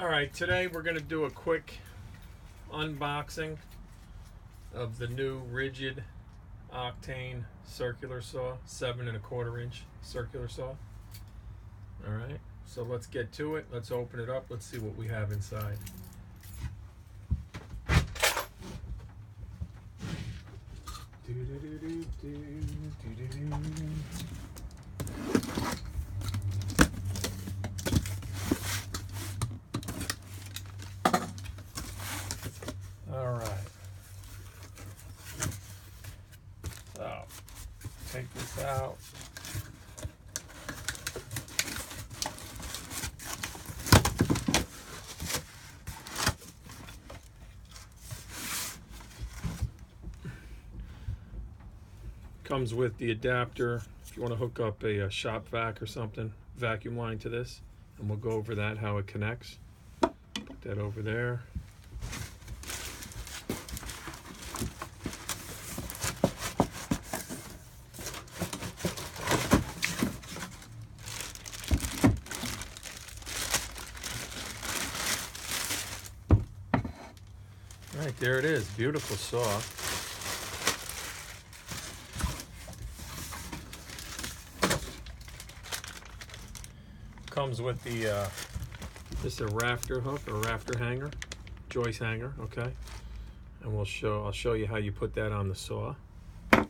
Alright, today we're going to do a quick unboxing of the new RIDGID octane circular saw, 7 1/4 inch circular saw. Alright, so let's get to it. Let's open it up. Let's see what we have inside. Alright, so take this out. Comes with the adapter if you want to hook up a shop vac or something, vacuum line to this, and we'll go over that, how it connects. Put that over there. Right, there it is. Beautiful saw. Comes with the this is a rafter hook or rafter hanger, joist hanger, okay? And I'll show you how you put that on the saw. Okay.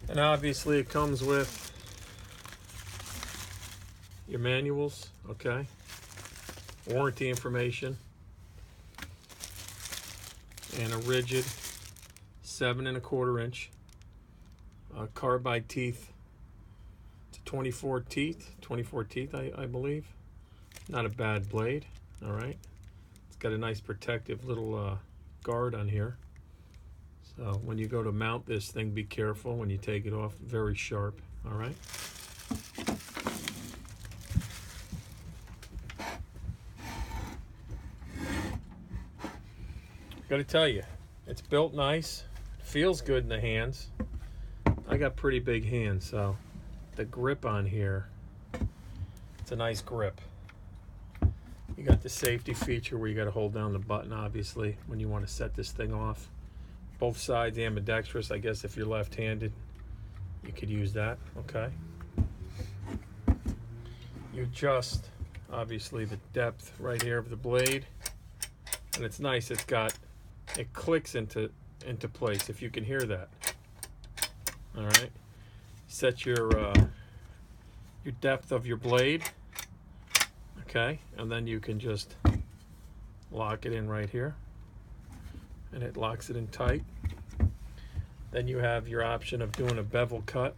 And obviously it comes with your manuals, okay? Warranty information. And a RIDGID 7 1/4 inch carbide teeth. It's 24 teeth, I believe. Not a bad blade, all right? It's got a nice protective little guard on here. So when you go to mount this thing, be careful when you take it off. Very sharp, all right? Gotta tell you, it's built nice, feels good in the hands. I got pretty big hands, so the grip on here, it's a nice grip. You got the safety feature where you gotta hold down the button, obviously, when you want to set this thing off. Both sides ambidextrous. I guess if you're left-handed, you could use that, okay? You adjust, obviously, the depth right here of the blade. And it's nice, it clicks into place, if you can hear that. All right, set your depth of your blade, okay, and then you can just lock it in right here, and it locks it in tight. Then you have your option of doing a bevel cut,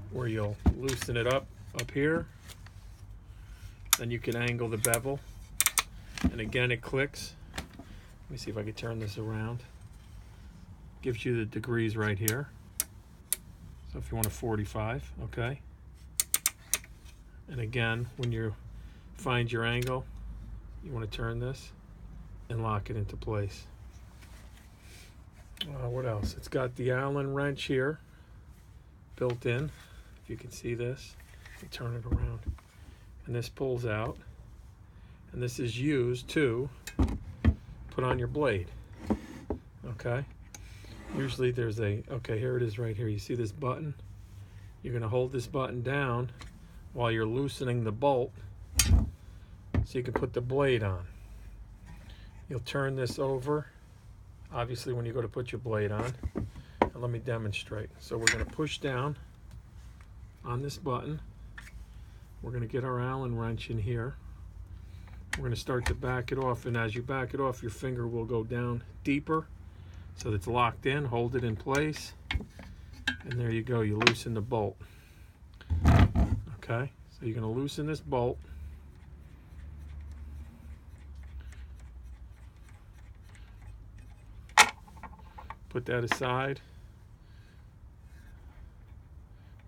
where you'll loosen it up here. Then you can angle the bevel, and again it clicks. Let me see if I can turn this around. Gives you the degrees right here. So if you want a 45, okay. And again, when you find your angle, you want to turn this and lock it into place. What else? It's got the Allen wrench here built in. If you can see this, you turn it around. And this pulls out. And this is used to put on your blade, okay? Usually there's okay, here it is right here. You see this button? You're gonna hold this button down while you're loosening the bolt so you can put the blade on. You'll turn this over, obviously, when you go to put your blade on. And let me demonstrate. So we're gonna push down on this button. We're gonna get our Allen wrench in here. We're going to start to back it off, and as you back it off, your finger will go down deeper so that it's locked in. Hold it in place, and there you go. You loosen the bolt. Okay, so you're going to loosen this bolt. Put that aside.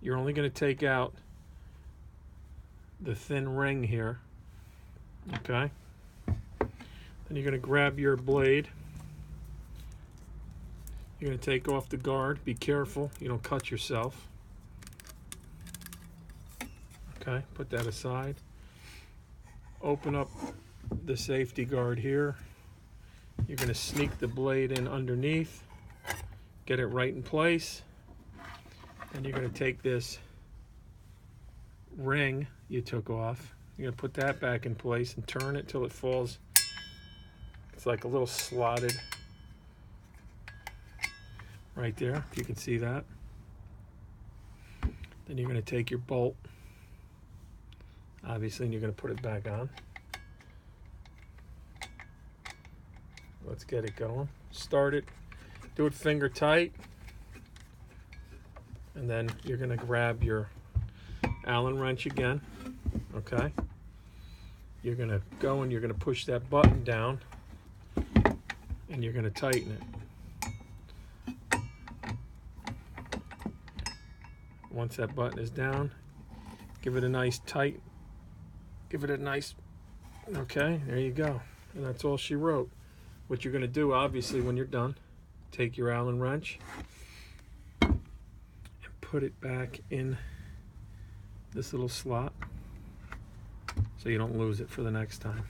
You're only going to take out the thin ring here. Okay, then you're going to grab your blade You're going to take off the guard. Be careful you don't cut yourself. Okay, put that aside. Open up the safety guard here. You're going to sneak the blade in underneath, get it right in place, and you're going to take this ring you took off. You're going to put that back in place and turn it till it falls. It's like a little slotted right there, if you can see that. Then you're going to take your bolt, obviously, and you're going to put it back on. Let's get it going. Start it. Do it finger tight. And then you're going to grab your Allen wrench again. Okay. You're going to go and you're going to push that button down. And you're going to tighten it. Once that button is down, give it a nice tight. Give it a nice. Okay, there you go. And that's all she wrote. What you're going to do, obviously, when you're done, take your Allen wrench and put it back in this little slot so you don't lose it for the next time.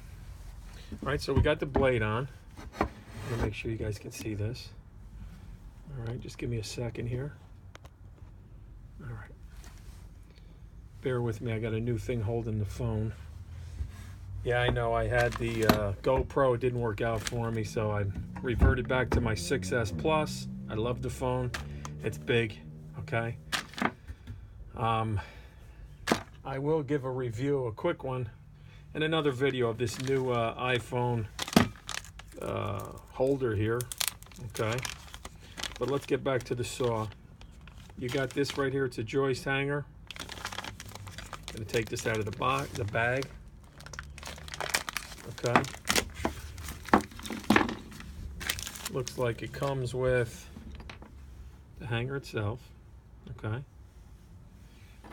All right, so we got the blade on. I'm going to make sure you guys can see this. All right, just give me a second here. All right. Bear with me, I got a new thing holding the phone. Yeah, I know, I had the GoPro, it didn't work out for me, so I reverted back to my 6S Plus. I love the phone, it's big, okay? I will give a review, a quick one, in another video of this new iPhone holder here, okay? But let's get back to the saw. You got this right here, it's a joist hanger. Gonna take this out of the bag. Okay. Looks like it comes with the hanger itself. Okay.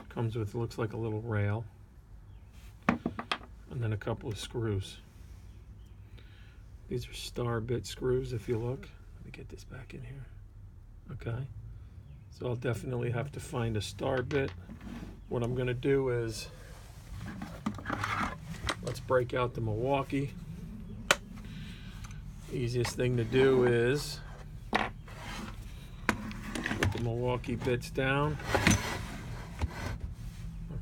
Comes with, looks like a little rail. And then a couple of screws. These are star bit screws if you look. Let me get this back in here. Okay. So I'll definitely have to find a star bit. What I'm going to do is, let's break out the Milwaukee. Easiest thing to do is put the Milwaukee bits down.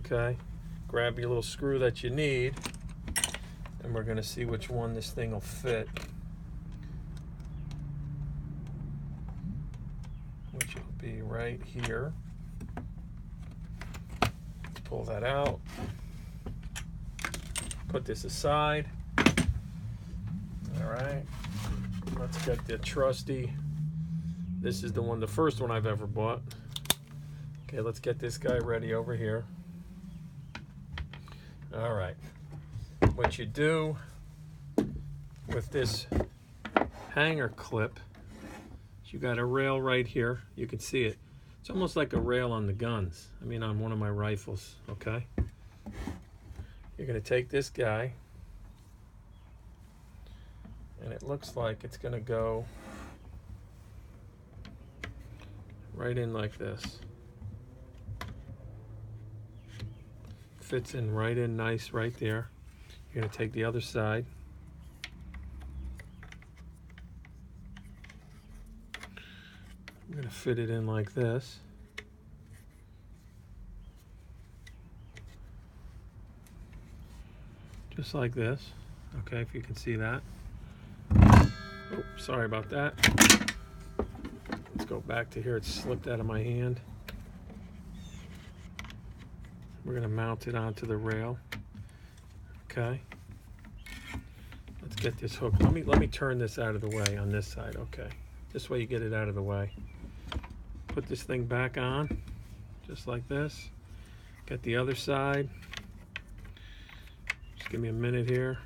Okay, grab your little screw that you need, and we're going to see which one this thing will fit. Which will be right here. Let's pull that out. Put this aside. All right, let's get the trusty. This is the first one I've ever bought. Okay, let's get this guy ready over here. All right, what you do with this hanger clip, you got a rail right here. You can see it. It's almost like a rail on the guns. I mean, on one of my rifles, okay? You're going to take this guy, and it looks like it's going to go right in like this. Fits in right in nice right there. You're going to take the other side. I'm going to fit it in like this. Just like this. Okay, if you can see that. Oh, sorry about that. Let's go back to here. It slipped out of my hand. We're going to mount it onto the rail. Okay. Let's get this hook. Let me turn this out of the way on this side. Okay. This way you get it out of the way. Put this thing back on, just like this. Get the other side. Just give me a minute here.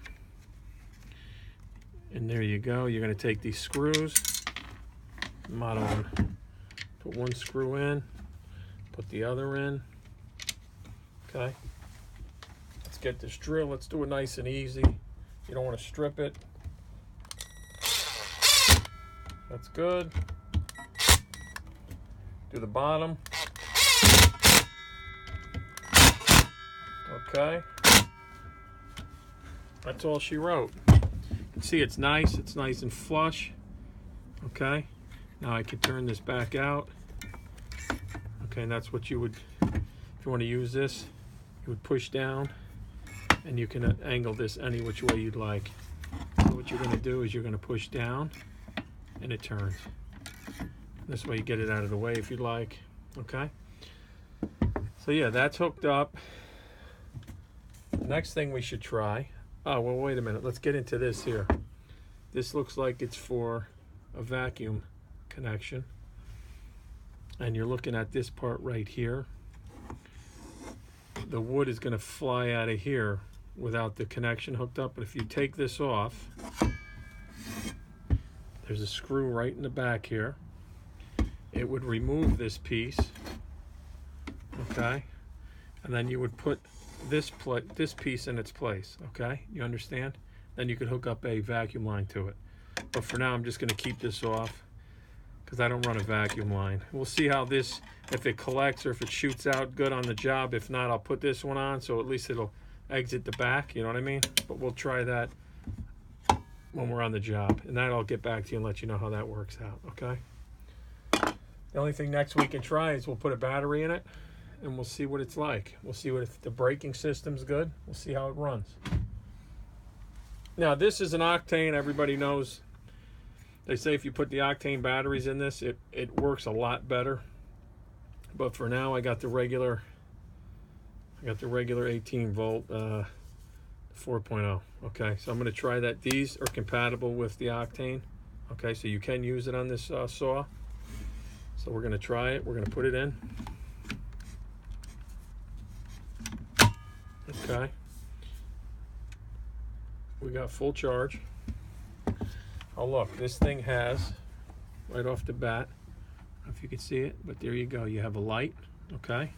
And there you go. You're going to take these screws. Model on. Put one screw in. Put the other in. Okay. Let's get this drill. Let's do it nice and easy. You don't want to strip it. That's good. Do the bottom. Okay. That's all she wrote. You can see it's nice and flush. Okay. Now I could turn this back out. Okay, and that's what you would, if you want to use this, you would push down and you can angle this any which way you'd like. So what you're going to do is you're going to push down and it turns. This way you get it out of the way if you'd like. Okay. So yeah, that's hooked up. The next thing we should try, oh well, wait a minute, let's get into this here. This looks like it's for a vacuum connection, and you're looking at this part right here. The wood is going to fly out of here without the connection hooked up, but if you take this off, there's a screw right in the back here. It would remove this piece, okay, and then you would put this piece in its place. Okay, you understand? Then you could hook up a vacuum line to it, but for now I'm just going to keep this off because I don't run a vacuum line. We'll see how this, if it collects or if it shoots out good on the job. If not, I'll put this one on so at least it'll exit the back, you know what I mean? But we'll try that when we're on the job, and that I'll get back to you and let you know how that works out. Okay, the only thing next we can try is we'll put a battery in it and we'll see what it's like. We'll see what, if the braking system's good, we'll see how it runs. Now this is an octane. Everybody knows, they say if you put the octane batteries in this, it works a lot better. But for now I got the regular 18 volt 4.0. Okay, so I'm going to try that. These are compatible with the octane. Okay, so you can use it on this saw. So we're going to try it. We're going to put it in. Okay. We got full charge. Oh look, this thing has, right off the bat, I don't know if you can see it, but there you go. You have a light. Okay.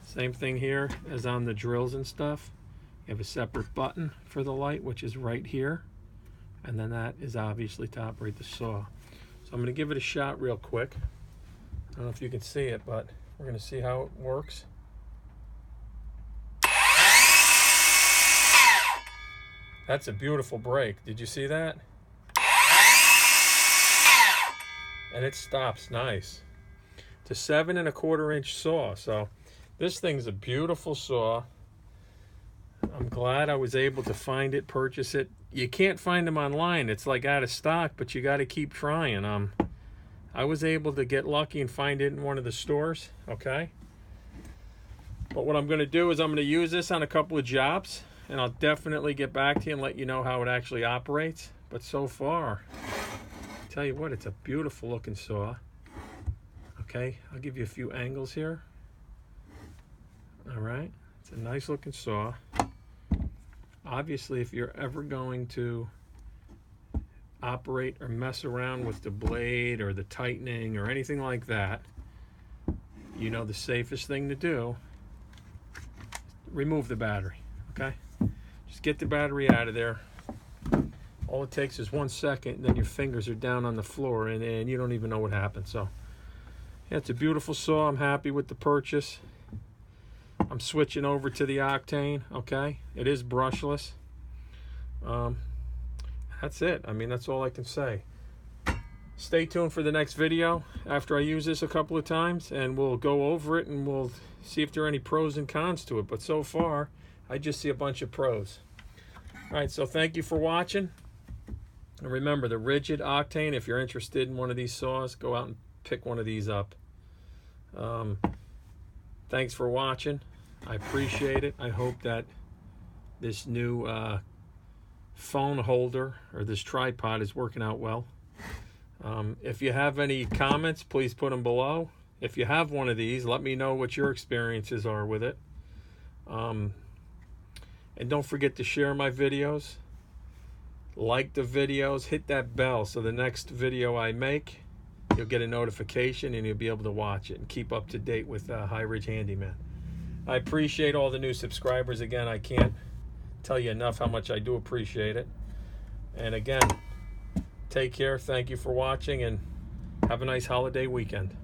Same thing here as on the drills and stuff. You have a separate button for the light, which is right here. And then that is obviously to operate the saw. So I'm going to give it a shot real quick. I don't know if you can see it, but we're going to see how it works. That's a beautiful break. Did you see that? And it stops nice. It's a 7 1/4 inch saw. So this thing's a beautiful saw. I'm glad I was able to find it, purchase it. You can't find them online. It's like out of stock, but you got to keep trying. I was able to get lucky and find it in one of the stores. Okay. But what I'm going to do is I'm going to use this on a couple of jobs, and I'll definitely get back to you and let you know how it actually operates. But so far, I tell you what, it's a beautiful looking saw. Okay, I'll give you a few angles here. All right, it's a nice looking saw. Obviously, if you're ever going to operate or mess around with the blade or the tightening or anything like that, you know the safest thing to do, remove the battery. Okay, just get the battery out of there. All it takes is 1 second, and then your fingers are down on the floor and you don't even know what happened. So yeah, it's a beautiful saw. I'm happy with the purchase. I'm switching over to the octane. Okay, it is brushless. That's it. I mean, that's all I can say. Stay tuned for the next video after I use this a couple of times, and we'll go over it and we'll see if there are any pros and cons to it. But so far, I just see a bunch of pros. All right, so thank you for watching. And remember, the RIDGID octane, if you're interested in one of these saws, go out and pick one of these up. Thanks for watching. I appreciate it. I hope that this new phone holder or this tripod is working out well. If you have any comments, please put them below. If you have one of these, let me know what your experiences are with it. And don't forget to share my videos, like the videos, hit that bell so the next video I make, you'll get a notification and you'll be able to watch it and keep up to date with Ridge Handyman. I appreciate all the new subscribers. Again, I can't tell you enough how much I do appreciate it. And again, take care. Thank you for watching, and Have a nice holiday weekend.